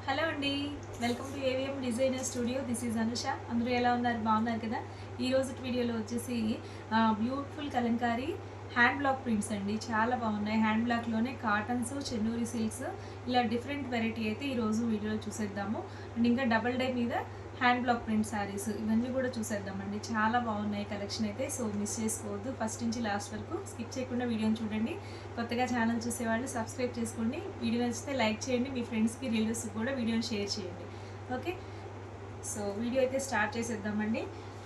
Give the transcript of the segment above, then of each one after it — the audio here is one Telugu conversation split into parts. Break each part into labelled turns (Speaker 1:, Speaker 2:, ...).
Speaker 1: హలో అండి, welcome to AVM designer studio. This is Anusha. అందరూ ఎలా ఉన్నారు? బాగున్నారు కదా? ఈ రోజు వీడియోలో వచ్చేసి beautiful Kalamkari hand block prints అండి. చాలా బాగున్నాయి. హ్యాండ్ బ్లాక్లోనే కాటన్స్, చెన్నూరి సిల్క్స్, ఇలా డిఫరెంట్ వెరైటీ అయితే ఈరోజు వీడియోలో చూసేద్దాము. అండ్ ఇంకా డబల్ డై మీద హ్యాండ్ బ్లాక్ ప్రింట్ శారీస్ ఇవన్నీ కూడా చూసేద్దామండి. చాలా బాగున్నాయి కలెక్షన్ అయితే. సో మిస్ చేసుకోవద్దు, ఫస్ట్ నుంచి లాస్ట్ వరకు స్కిప్ చేయకుండా వీడియోని చూడండి. కొత్తగా ఛానల్ చూసేవాళ్ళు సబ్స్క్రైబ్ చేసుకోండి. వీడియో నచ్చితే లైక్ చేయండి, మీ ఫ్రెండ్స్కి రిలేటివ్స్కి కూడా వీడియోని షేర్ చేయండి. ఓకే, సో వీడియో అయితే స్టార్ట్ చేసేద్దామండి.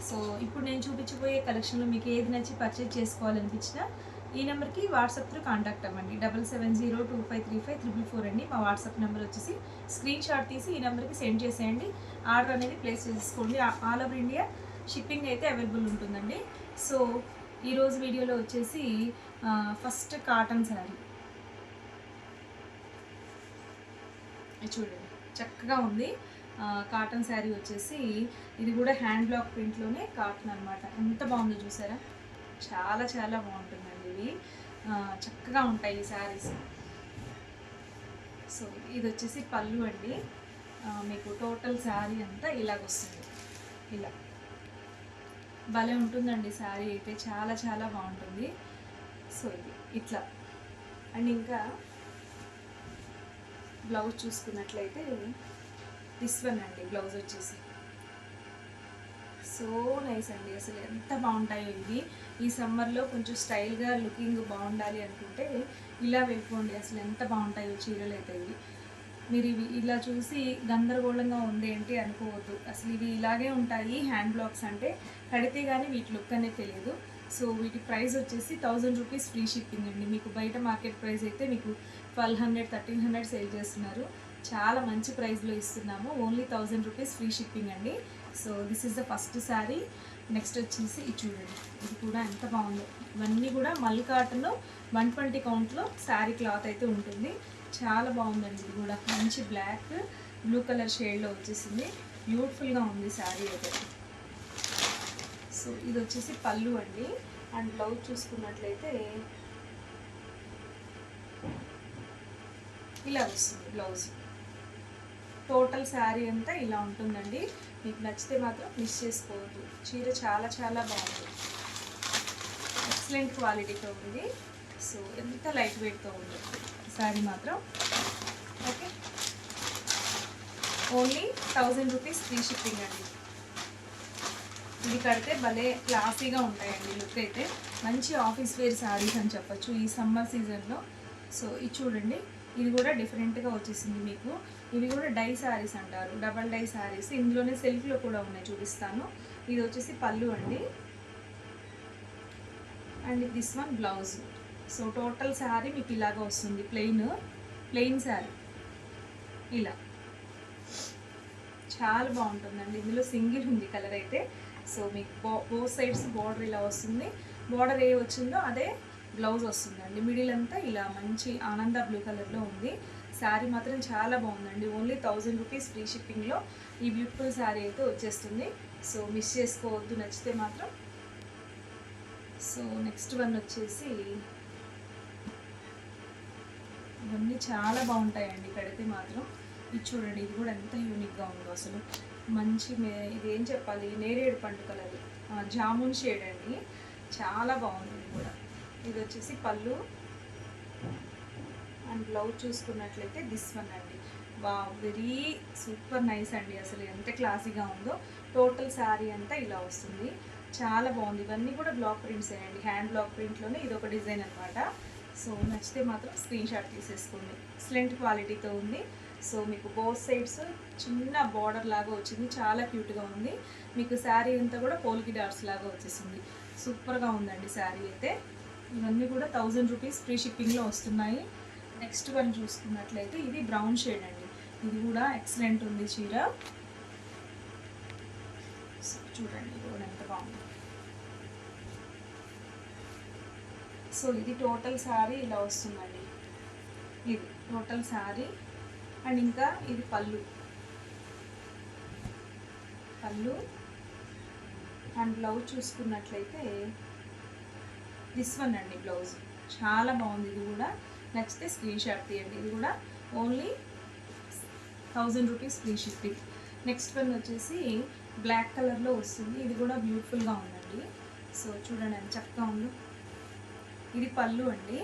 Speaker 1: సో ఇప్పుడు నేను చూపించబోయే కలెక్షన్లో మీకు ఏది నచ్చి పర్చేజ్ చేసుకోవాలనిపించినా ఈ నెంబర్కి వాట్సాప్ త్రూ కాంటాక్ట్ అవ్వండి. 7702535344 అండి మా వాట్సాప్ నెంబర్ వచ్చేసి. స్క్రీన్ షాట్ తీసి ఈ నెంబర్కి సెండ్ చేసేయండి. ఆర్డర్ అనేది ప్లేస్ చేసుకోండి. ఆల్ ఓవర్ ఇండియా షిప్పింగ్ అయితే అవైలబుల్ ఉంటుందండి. సో ఈరోజు వీడియోలో వచ్చేసి ఫస్ట్ కాటన్ శారీ చూడండి, చక్కగా ఉంది. కాటన్ శారీ వచ్చేసి ఇది కూడా హ్యాండ్ బ్లాక్ ప్రింట్లోనే కాటన్ అనమాట. ఎంత బాగుందో చూసారా, చాలా చాలా బాగుంటుందండి. ఇవి చక్కగా ఉంటాయి ఈ శారీస్. సో ఇది వచ్చేసి పళ్ళు అండి. మీకు టోటల్ శారీ అంతా ఇలాగొస్తుంది. ఇలా భలే ఉంటుందండి శారీ అయితే, చాలా చాలా బాగుంటుంది. సో ఇది ఇట్లా. అండ్ ఇంకా బ్లౌజ్ చూసుకున్నట్లయితే దిస్ వన్ అండి. బ్లౌజ్ వచ్చేసి సో నైస్ అండి, అసలు ఎంత బాగుంటాయో ఇవి. ఈ సమ్మర్లో కొంచెం స్టైల్గా లుకింగ్ బాగుండాలి అనుకుంటే ఇలా వెళ్ళిపోండి, అసలు ఎంత బాగుంటాయో చీరలు అయితే ఇవి. మీరు ఇవి ఇలా చూసి గందరగోళంగా ఉంది ఏంటి అనుకోవద్దు, అసలు ఇవి ఇలాగే ఉంటాయి. హ్యాండ్ బ్లాక్స్ అంటే కడితే కానీ వీటి లుక్ అనేది తెలియదు. సో వీటి ప్రైస్ వచ్చేసి 1000 రూపీస్ ఫ్రీ షిప్పింగ్ అండి. మీకు బయట మార్కెట్ ప్రైస్ అయితే మీకు 1200 1300 సేల్ చేస్తున్నారు. చాలా మంచి ప్రైస్లో ఇస్తున్నాము. ఓన్లీ 1000 రూపీస్ ఫ్రీ షిప్పింగ్ అండి. So this is the first sari. Next వచ్చేసి ఇది చూడండి, ఇది కూడా ఎంత బాగుందో. ఇవన్నీ కూడా మల్ కాటన్ 120 కౌంట్లో శారీ క్లాత్ అయితే ఉంటుంది. చాలా బాగుందండి. ఇది కూడా మంచి బ్లాక్ బ్లూ కలర్ షేడ్లో వచ్చేసింది. బ్యూటిఫుల్గా ఉంది శారీ అయితే. సో ఇది వచ్చేసి పళ్ళు అండి. అండ్ బ్లౌజ్ చూసుకున్నట్లయితే ఇలా వస్తుంది బ్లౌజ్. టోటల్ శారీ అంతా ఇలా ఉంటుందండి. మీకు నచ్చితే మాత్రం మిస్ చేసుకోవద్దు. చీర చాలా చాలా బాగుంది, ఎక్సలెంట్ క్వాలిటీతో ఉంది. సో ఎంత లైట్ వెయిట్తో ఉంది శారీ మాత్రం. Okay, only 1000 rupees free shipping అండి. ఇది కడితే భలే క్లాసీగా ఉంటాయండి లుక్ అయితే. మంచి ఆఫీస్ వేర్ శారీస్ అని చెప్పచ్చు ఈ సమ్మర్ సీజన్లో. సో ఇది చూడండి, ఇది కూడా డిఫరెంట్గా వచ్చేసింది మీకు. ఇవి కూడా డై శారీస్ అంటారు, డబల్ డై శారీస్. ఇందులోనే సెల్ఫ్లో కూడా ఉన్నాయి, చూపిస్తాను. ఇది వచ్చేసి పళ్ళు అండి. And this one blouse. So total sari మీకు ఇలాగ వస్తుంది. ప్లెయిన్ శారీ ఇలా చాలా బాగుంటుందండి. ఇందులో సింగిల్ ఉంది కలర్ అయితే. సో మీకు బోత్ సైడ్స్ బార్డర్ ఇలా వస్తుంది. బార్డర్ ఏ వచ్చిందో అదే బ్లౌజ్ వస్తుందండి. మిడిల్ అంతా ఇలా మంచి ఆనంద బ్లూ కలర్లో ఉంది. శారీ మాత్రం చాలా బాగుందండి. ఓన్లీ 1000 రూపీస్ ఫ్రీ షిప్పింగ్లో ఈ బ్యూటిఫుల్ శారీ అయితే వచ్చేస్తుంది. సో మిస్ చేసుకోవద్దు నచ్చితే మాత్రం. సో నెక్స్ట్ వన్ వచ్చేసి ఇవన్నీ చాలా బాగుంటాయండి కడితే మాత్రం. ఇది చూడండి, ఇది కూడా ఎంత యూనిక్గా ఉందో అసలు. మంచి ఇది ఏం చెప్పాలి, నేరేడు పండు కలర్, జామున్ షేడ్ అండి. చాలా బాగుంది ఇది కూడా. ఇది వచ్చేసి పళ్ళు. అండ్ బ్లౌజ్ చూసుకున్నట్లయితే దిస్ వన్ అండి. వా వెరీ సూపర్ నైస్ అండి, అసలు ఎంత క్లాసీగా ఉందో. టోటల్ శారీ అంతా ఇలా వస్తుంది. చాలా బాగుంది. ఇవన్నీ కూడా బ్లాక్ ప్రింట్స్ అండి, హ్యాండ్ బ్లాక్ ప్రింట్లోనే ఇది ఒక డిజైన్ అనమాట. సో నచ్చితే మాత్రం స్క్రీన్ షాట్ తీసేసుకోండి. ఎక్సలెంట్ క్వాలిటీతో ఉంది. సో మీకు బోత్ సైడ్స్ చిన్న బార్డర్ లాగా వచ్చింది, చాలా క్యూట్గా ఉంది. మీకు శారీ అంతా కూడా పోల్కి డాట్స్ లాగా వచ్చేసింది. సూపర్గా ఉందండి శారీ అయితే. ఇవన్నీ కూడా 1000 రూపీస్ ఫ్రీ షిప్పింగ్లో వస్తున్నాయి. నెక్స్ట్ వన్ చూసుకున్నట్లయితే ఇది బ్రౌన్ షేడ్ అండి. ఇది కూడా ఎక్సలెంట్ ఉంది చీర. చూడండి ఇది కూడా ఎంత బాగుంది. సో ఇది టోటల్ శారీ ఇలా వస్తుందండి. ఇది టోటల్ శారీ. అండ్ ఇంకా ఇది పళ్ళు అండ్ బ్లౌజ్ చూసుకున్నట్లయితే దిస్ వన్ అండి బ్లౌజ్. చాలా బాగుంది. ఇది కూడా నచ్చితే స్క్రీన్ షాట్ తీయండి. ఇది కూడా only rupees free shipping. Next one వచ్చేసి బ్లాక్ కలర్లో వస్తుంది. ఇది కూడా బ్యూటిఫుల్గా ఉందండి. సో చూడండి ఎంత చక్కగా ఉందో. ఇది పళ్ళు అండి.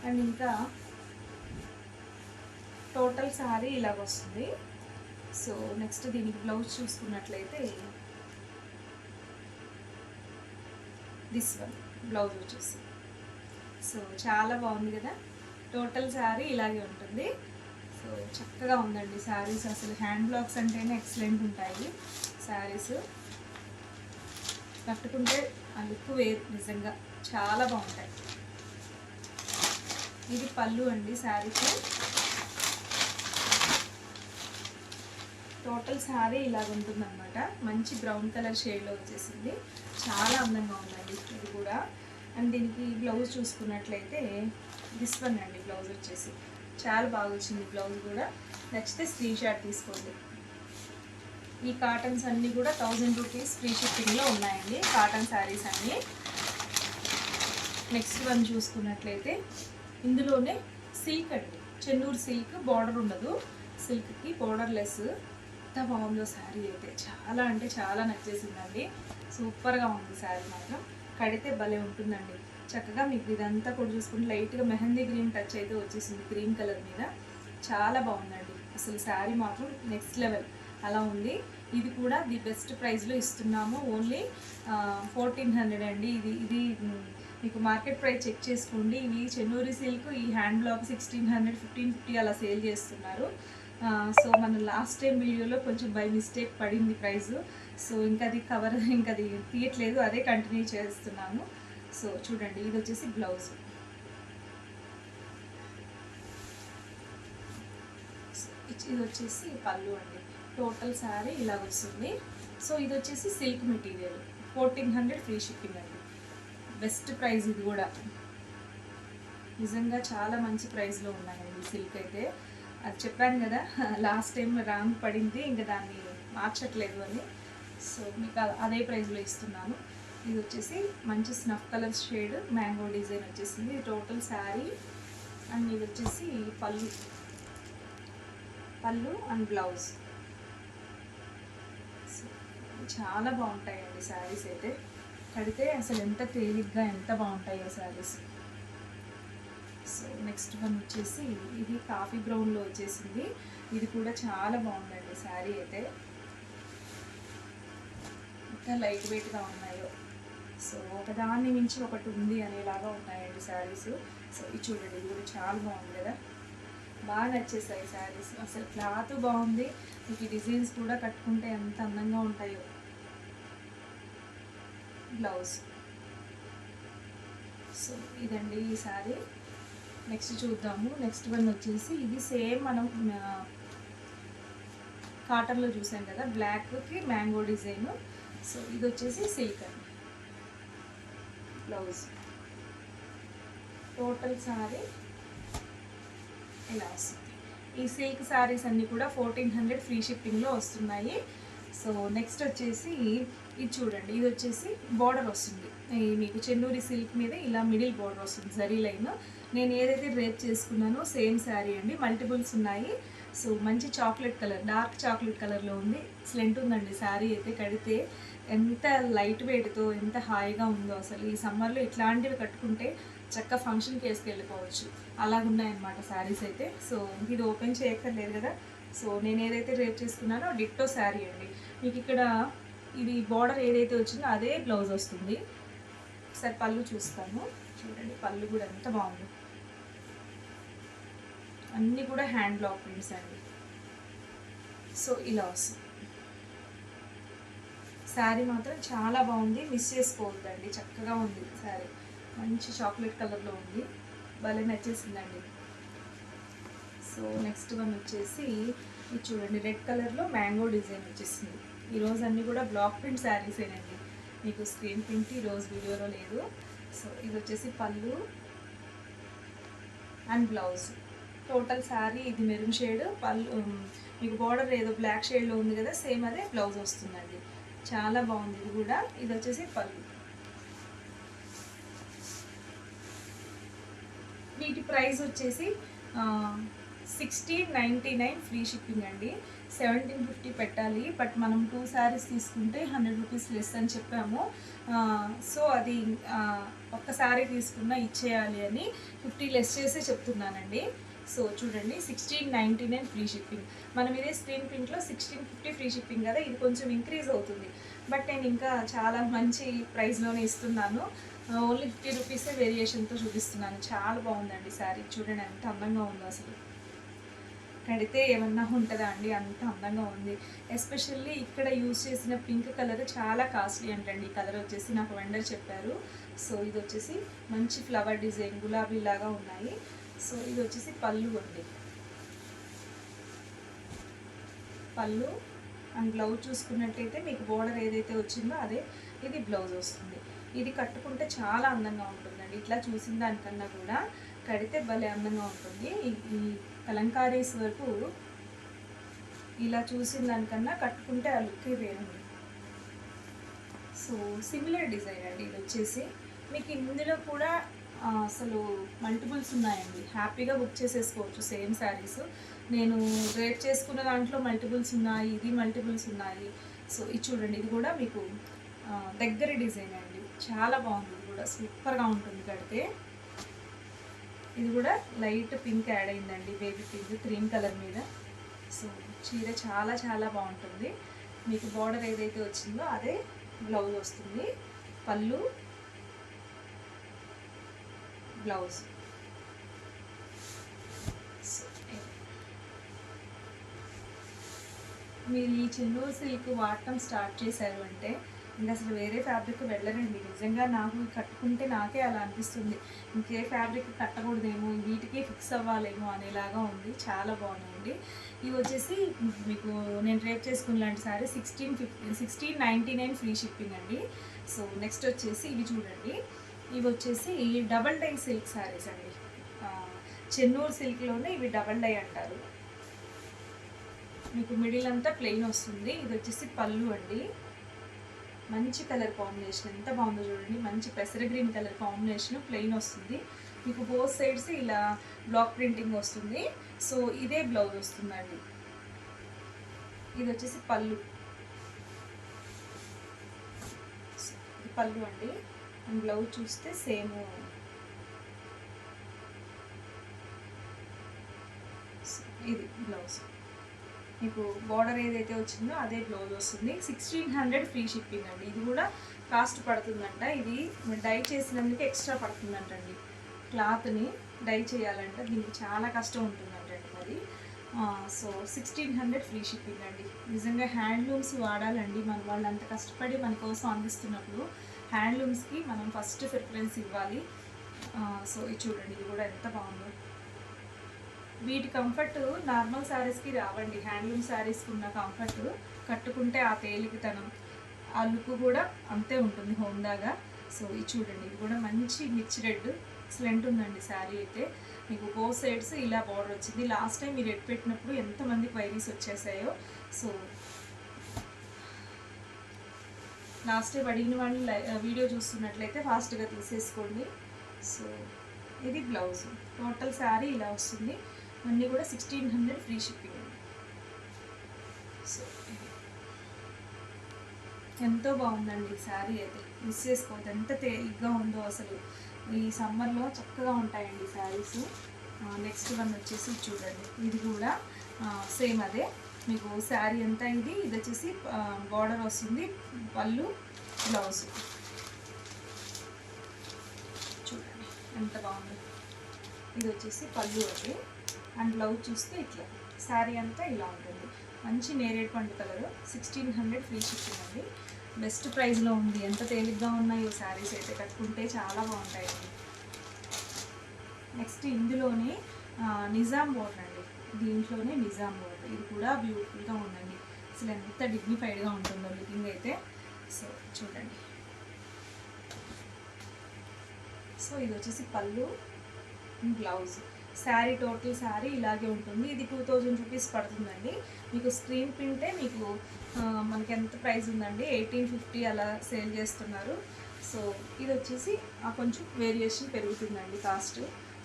Speaker 1: అండ్ ఇంకా టోటల్ శారీ ఇలాగ వస్తుంది. సో నెక్స్ట్ దీనికి బ్లౌజ్ చూసుకున్నట్లయితే దిస్ వన్ బ్లౌజ్ వచ్చేసి. సో చాలా బాగుంది కదా. టోటల్ శారీ ఇలాగే ఉంటుంది. సో చక్కగా ఉందండి శారీస్. అసలు హ్యాండ్ బ్లాక్స్ అంటేనే ఎక్సలెంట్ ఉంటాయి శారీస్. కట్టుకుంటే ఆ లుక్ వేరు, నిజంగా చాలా బాగుంటాయి. ఇది పళ్ళు అండి శారీకి. టోటల్ శారీ ఇలాగ ఉంటుందన్నమాట. మంచి బ్రౌన్ కలర్ షేడ్లో వచ్చేసింది. చాలా అందంగా ఉందండి ఇది కూడా. అండ్ దీనికి బ్లౌజ్ చూసుకున్నట్లయితే దిస్ వన్ అండి బ్లౌజ్ వచ్చేసి. చాలా బాగా వచ్చింది బ్లౌజ్ కూడా. నచ్చితే స్క్రీన్ షాట్ తీసుకోండి. ఈ కాటన్స్ అన్నీ కూడా 1000 రూపీస్ ఫ్రీ షిప్పింగ్లో ఉన్నాయండి, కాటన్ శారీస్ అన్నీ. నెక్స్ట్ వన్ చూసుకున్నట్లయితే ఇందులోనే సిల్క్ అండి, చెన్నూరు సిల్క్. బార్డర్ ఉండదు, సిల్క్కి బార్డర్ లెస్. ఎంత బాగుందో శారీ అయితే, చాలా అంటే చాలా నచ్చేసిందండి. సూపర్గా ఉంది శారీ మాత్రం. కడితే భలే ఉంటుందండి. చక్కగా మీకు ఇదంతా కూడా చూసుకుంటే లైట్గా మెహందీ గ్రీన్ టచ్ అయితే వచ్చేసింది గ్రీన్ కలర్ మీద. చాలా బాగుందండి అసలు శారీ మాత్రం నెక్స్ట్ లెవెల్ అలా ఉంది. ఇది కూడా ది బెస్ట్ ప్రైస్లో ఇస్తున్నాము. ఓన్లీ 1400 అండి. ఇది మీకు మార్కెట్ ప్రైస్ చెక్ చేసుకోండి. ఇవి చెన్నూరి సిల్క్, ఈ హ్యాండ్ బ్లాక్ 1600, 1550 అలా సేల్ చేస్తున్నారు. సో మన లాస్ట్ టైం వీడియోలో కొంచెం బై మిస్టేక్ పడింది ప్రైజు. సో ఇంకా అది ఇంకా అది తీయట్లేదు, అదే కంటిన్యూ చేస్తున్నాను. సో చూడండి, ఇది వచ్చేసి బ్లౌజ్. ఇది వచ్చేసి పళ్ళు అండి. టోటల్ శారీ ఇలా వస్తుంది. సో ఇది వచ్చేసి సిల్క్ మెటీరియల్, 1400 ఫ్రీ షిప్పింగ్ అండి. బెస్ట్ ప్రైస్ ఇది కూడా. నిజంగా చాలా మంచి ప్రైస్లో ఉన్నాయండి సిల్క్ అయితే. అది చెప్పాను కదా లాస్ట్ టైం రాంగ్ పడింది, ఇంకా దాన్ని మార్చట్లేదు అని. సో మీకు అదే ప్రైస్లో ఇస్తున్నాను. ఇది వచ్చేసి మంచి snuff colour shade, mango design వచ్చేసింది. టోటల్ శారీ. అండ్ ఇది వచ్చేసి పళ్ళు అండ్ బ్లౌజ్. చాలా బాగుంటాయండి శారీస్ అయితే. కడితే అసలు ఎంత తేలిగ్గా ఎంత బాగుంటాయో శారీస్. సో నెక్స్ట్ వన్ వచ్చేసి ఇది కాఫీ బ్రౌన్లో వచ్చేసింది. ఇది కూడా చాలా బాగుందండి శారీ అయితే. ఎంత లైట్ వెయిట్గా ఉన్నాయో. సో ఒకదాన్ని మించి ఒకటి ఉంది అనేలాగా ఉన్నాయండి శారీస్. సో ఇది చూడండి, ఇది కూడా చాలా బాగుంది కదా. బాగా నచ్చేసాయి శారీస్. అసలు క్లాత్ బాగుంది. మీకు ఈ డిజైన్స్ కూడా కట్టుకుంటే ఎంత అందంగా ఉంటాయో. బ్లౌజ్. సో ఇదండి ఈ శారీ. నెక్స్ట్ చూద్దాము. నెక్స్ట్ వన్ వచ్చేసి ఇది సేమ్ మనం కాటన్లో చూసాం కదా, బ్లాక్కి మ్యాంగో డిజైన్. సో ఇది వచ్చేసి సిల్క్ అండి. బ్లౌజ్. టోటల్ శారీ ఇలా వస్తుంది. ఈ సిల్క్ శారీస్ అన్నీ కూడా 1400 ఫ్రీ షిప్పింగ్లో వస్తున్నాయి. సో నెక్స్ట్ వచ్చేసి ఇది చూడండి, ఇది వచ్చేసి బార్డర్ వస్తుంది. మీకు చెన్నూరి సిల్క్ మీద ఇలా మిడిల్ బార్డర్ వస్తుంది, జరీ లైన్. నేను ఏదైతే డ్రేప్ చేసుకున్నానో సేమ్ శారీ అండి. మల్టిపుల్స్ ఉన్నాయి. సో మంచి చాక్లెట్ కలర్, డార్క్ చాక్లెట్ కలర్లో ఉంది. ఎక్సలెంట్ ఉందండి శారీ అయితే. కడితే ఎంత లైట్ వెయిట్తో ఎంత హాయిగా ఉందో అసలు. ఈ సమ్మర్లో ఇట్లాంటివి కట్టుకుంటే చక్కగా ఫంక్షన్కి వేసుకెళ్ళిపోవచ్చు. అలాగున్నాయన్నమాట శారీస్ అయితే. సో ఇది ఓపెన్ చేయక్కర్లేదు కదా. సో నేను ఏదైతే డ్రేప్ చేసుకున్నానో డిట్టో శారీ అండి. మీకు ఇక్కడ ఇది బార్డర్ ఏదైతే వచ్చిందో అదే బ్లౌజ్ వస్తుంది. ఒకసారి పళ్ళు చూస్తాను. చూడండి, పళ్ళు కూడా ఎంత బాగుంది. అన్నీ కూడా హ్యాండ్ బ్లాక్ ప్రింట్స్ అండి. సో ఇలా వస్తుంది శారీ. మాత్రం చాలా బాగుంది, మిస్ చేసుకోవద్దండి. చక్కగా ఉంది శారీ. మంచి చాక్లెట్ కలర్లో ఉంది, భలే నచ్చేసిందండి. సో నెక్స్ట్ వన్ వచ్చేసి ఇది చూడండి, రెడ్ కలర్లో మ్యాంగో డిజైన్ వచ్చేసింది. ఈరోజు అన్నీ కూడా బ్లాక్ ప్రింట్ శారీసేనండి. మీకు స్క్రీన్ ప్రింట్ ఈరోజు వీడియోలో లేదు. సో ఇది వచ్చేసి పళ్ళు అండ్ బ్లౌజ్. టోటల్ శారీ ఇది మెరూన్ షేడ్. పళ్ళు మీకు బార్డర్ ఏదో బ్లాక్ షేడ్లో ఉంది కదా, సేమ్ అదే బ్లౌజ్ వస్తుందండి. చాలా బాగుంది ఇది కూడా. ఇది వచ్చేసి పళ్ళు. వీటి ప్రైస్ వచ్చేసి 1699 ఫ్రీ షిప్పింగ్ అండి. 1750 పెట్టాలి, బట్ మనం 2 శారీస్ తీసుకుంటే 100 రూపీస్ లెస్ అని చెప్పాము. సో అది ఒక్క శారీ తీసుకున్నా ఇచ్చేయాలి అని 50 లెస్ చేసి చెప్తున్నానండి. సో చూడండి, 1699 ఫ్రీ షిప్పింగ్. మనం ఇదే స్క్రీన్ ప్రింట్లో 1650 ఫ్రీ షిప్పింగ్ కదా, ఇది కొంచెం ఇంక్రీజ్ అవుతుంది. బట్ నేను ఇంకా చాలా మంచి ప్రైస్లోనే ఇస్తున్నాను. ఓన్లీ 50 రూపీసే వేరియేషన్తో చూపిస్తున్నాను. చాలా బాగుందండి శారీ, చూడండి ఎంత అందంగా ఉందో అసలు. కడితే ఏమన్నా ఉంటుందా అండి, అంత అందంగా ఉంది. ఎస్పెషల్లీ ఇక్కడ యూజ్ చేసిన పింక్ కలర్ చాలా కాస్ట్లీ అంటండి. ఈ కలర్ వచ్చేసి నాకు వెండర్ చెప్పారు. సో ఇది వచ్చేసి మంచి ఫ్లవర్ డిజైన్ గులాబీ లాగా ఉన్నాయి. సో ఇది వచ్చేసి పళ్ళు అండి, పళ్ళు అండ్ బ్లౌజ్ చూసుకున్నట్టయితే మీకు బోర్డర్ ఏదైతే వచ్చిందో అదే ఇది బ్లౌజ్ వస్తుంది. ఇది కట్టుకుంటే చాలా అందంగా ఉంటుందండి. ఇట్లా చూసిన దానికన్నా కూడా కడితే భలే అందంగా ఉంటుంది. ఈ కలంకారీస్ వరకు ఇలా చూసిన దానికన్నా కట్టుకుంటే ఆ లుక్కే వేరండి. సో సిమిలర్ డిజైన్ అండి ఇది వచ్చేసి. మీకు ఇందులో కూడా అసలు మల్టిపుల్స్ ఉన్నాయండి, హ్యాపీగా బుక్ చేసేసుకోవచ్చు సేమ్ శారీస్. నేను రేట్ చేసుకున్న దాంట్లో మల్టిపుల్స్ ఉన్నాయి, ఇది మల్టిపుల్స్ ఉన్నాయి. సో ఇది చూడండి, ఇది కూడా మీకు దగ్గర డిజైన్ అండి, చాలా బాగుంది. ఇది కూడా సూపర్గా ఉంటుంది కడితే. ఇది కూడా లైట్ పింక్ యాడ్ అయిందండి, బేబీ పింక్ క్రీమ్ కలర్ మీద. సో చీర చాలా చాలా బాగుంటుంది. మీకు బార్డర్ ఏదైతే వచ్చిందో అదే బ్లౌజ్ వస్తుంది, పళ్ళు బ్లౌజ్. మీరు ఈ చెన్నూరు సిల్క్ వాడటం స్టార్ట్ చేశారు అంటే ఇంకా అసలు వేరే ఫ్యాబ్రిక్ వెళ్ళరండి. నిజంగా నాకు కట్టుకుంటే నాకే అలా అనిపిస్తుంది, ఇంకే ఫ్యాబ్రిక్ కట్టకూడదేమో, వీటికి ఫిక్స్ అవ్వాలేమో అనేలాగా ఉంది. చాలా బాగున్నాయండి. ఇవి వచ్చేసి మీకు నేను రేప్ చేసుకున్న లాంటి సారీ 1699 ఫ్రీ షిప్పింగ్ అండి. సో నెక్స్ట్ వచ్చేసి ఇవి చూడండి, ఇవి వచ్చేసి డబల్ డై సిల్క్ శారీస్ అండి. చెన్నూరు సిల్క్లోనే ఇవి డబల్ డై అంటారు. మీకు మిడిల్ అంతా ప్లెయిన్ వస్తుంది. ఇది వచ్చేసి పళ్ళు అండి, మంచి కలర్ కాంబినేషన్, ఎంత బాగుందో చూడండి. మంచి పెసర గ్రీన్ కలర్ కాంబినేషన్, ప్లెయిన్ వస్తుంది. మీకు బోత్ సైడ్స్ ఇలా బ్లాక్ ప్రింటింగ్ వస్తుంది. సో ఇదే బ్లౌజ్ వస్తుందండి. ఇది వచ్చేసి పళ్ళు, పళ్ళు అండి. అండ్ బ్లౌజ్ చూస్తే సేమ్ ఇది బ్లౌజ్. మీకు బార్డర్ ఏదైతే వచ్చిందో అదే బ్లౌజ్ వస్తుంది. 1600 ఫ్రీ షిప్పింగ్ అండి. ఇది కూడా కాస్ట్ పడుతుందంట. ఇది డై చేసినందుకు ఎక్స్ట్రా పడుతుందంటండి. క్లాత్ని డై చేయాలంటే దీనికి చాలా కష్టం ఉంటుందంటండి మరి. సో 1600 ఫ్రీ షిప్పింగ్ అండి. నిజంగా హ్యాండ్లూమ్స్ వాడాలండి. మన వాళ్ళు అంత కష్టపడి మన కోసం అందిస్తున్నప్పుడు హ్యాండ్లూమ్స్కి మనం ఫస్ట్ ప్రిఫరెన్స్ ఇవ్వాలి. సో ఇది చూడండి, ఇది కూడా ఎంత బాగుందో. వీటి కంఫర్ట్ నార్మల్ శారీస్కి రావండి. హ్యాండ్లూమ్ శారీస్కి ఉన్న కంఫర్ట్, కట్టుకుంటే ఆ తేలికతనం, ఆ లుక్ కూడా అంతే ఉంటుంది హోందాగా. సో ఇది చూడండి, ఇది కూడా మంచి మిర్చి రెడ్ ఎక్సలెంట్ ఉందండి శారీ అయితే. మీకు బోత్ సైడ్స్ ఇలా బార్డర్ వచ్చింది. లాస్ట్ టైం మీరు రెడ్ పెట్టినప్పుడు ఎంతమంది క్వైరీస్ వచ్చేసాయో. సో లాస్ట్ టైం అడిగిన వాళ్ళు వీడియో చూస్తున్నట్లయితే ఫాస్ట్గా తీసేసుకోండి. సో ఇది బ్లౌజ్. టోటల్ శారీ ఇలా వస్తుంది. అన్నీ కూడా 1600 ఫ్రీ షిప్పింగ్ అండి. సో ఎంతో బాగుందండి ఈ శారీ అయితే, మిస్ చేసుకోవద్దు. ఎంత తేలిగ్గా ఉందో అసలు. ఈ సమ్మర్లో చక్కగా ఉంటాయండి శారీస్. నెక్స్ట్ వన్ వచ్చేసి చూడండి, ఇది కూడా సేమ్ అదే. మీకు శారీ అంతా ఇది వచ్చేసి బార్డర్ వస్తుంది, పళ్ళు బ్లౌజ్. చూడండి ఎంత బాగుంది. ఇది వచ్చేసి పళ్ళు అది. అండ్ బ్లౌజ్ చూస్తే ఇట్లా శారీ అంతా ఇలా ఉంటుంది. మంచి నేరేడు పండు కలరు. 1600 ఫ్రీ షిప్పింగ్ అండి. బెస్ట్ ప్రైస్లో ఉంది. ఎంత తేలిగ్గా ఉన్నాయో శారీస్ అయితే, కట్టుకుంటే చాలా బాగుంటాయండి. నెక్స్ట్ ఇందులోనే నిజాం బోర్డర్ అండి. దీంట్లోనే నిజాం బోర్డర్. ఇది కూడా బ్యూటిఫుల్గా ఉందండి. అసలు ఎంత డిగ్నిఫైడ్గా ఉంటుందో లుకింగ్ అయితే. సో చూడండి. సో ఇది వచ్చేసి పళ్ళు, బ్లౌజ్. శారీ టోటల్ శారీ ఇలాగే ఉంటుంది. ఇది 2000 రూపీస్ పడుతుందండి. మీకు స్క్రీన్ ప్రింటే మీకు మనకి ఎంత ప్రైస్ ఉందండి, 1850 అలా సేల్ చేస్తున్నారు. సో ఇది వచ్చేసి కొంచెం వేరియేషన్ పెరుగుతుందండి కాస్ట్.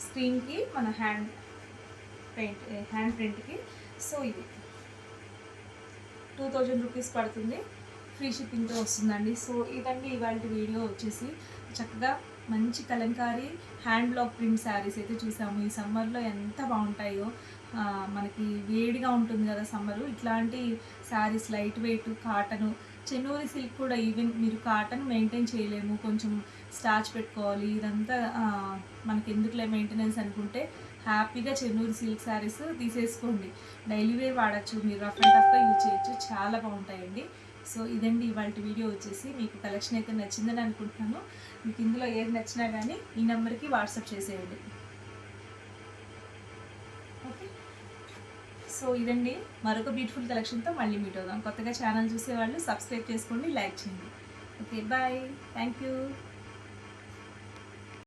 Speaker 1: స్క్రీన్కి మన హ్యాండ్ హ్యాండ్ ప్రింట్కి. సో ఇది 2000 రూపీస్ పడుతుంది, ఫ్రీ షిప్పింగ్తో వస్తుందండి. సో ఇదండి ఇవాళ వీడియో వచ్చేసి. చక్కగా మంచి Kalamkari hand black print saris అయితే చూసాము. ఈ సమ్మర్లో ఎంత బాగుంటాయో, మనకి వేడిగా ఉంటుంది కదా సమ్మరు. ఇట్లాంటి saris light weight cotton, Chennuri silk కూడా ఈవెన్ మీరు కాటన్ మెయింటైన్ చేయలేము, కొంచెం స్టార్చ్ పెట్టుకోవాలి, ఇదంతా మనకి ఎందుకులే మెయింటెనెన్స్ అనుకుంటే హ్యాపీగా చెన్నూరి సిల్క్ శారీస్ తీసేసుకోండి. డైలీ వేర్ వాడచ్చు, మీరు రఫ్ అండ్ టఫ్గా యూజ్ చేయొచ్చు, చాలా బాగుంటాయండి. సో ఇదండి ఇవాళ వీడియో వచ్చేసి. మీకు కలెక్షన్ అయితే నచ్చిందని అనుకుంటున్నాను. మీకు ఇందులో ఏది నచ్చినా కానీ ఈ నెంబర్కి వాట్సాప్ చేసేయండి. ఓకే, సో ఇదండి మరొక బ్యూటిఫుల్ కలెక్షన్తో మళ్ళీ మీట్ అవుదాం. కొత్తగా ఛానల్ చూసేవాళ్ళు సబ్స్క్రైబ్ చేసుకోండి, లైక్ చేయండి. Okay, bye, thank you.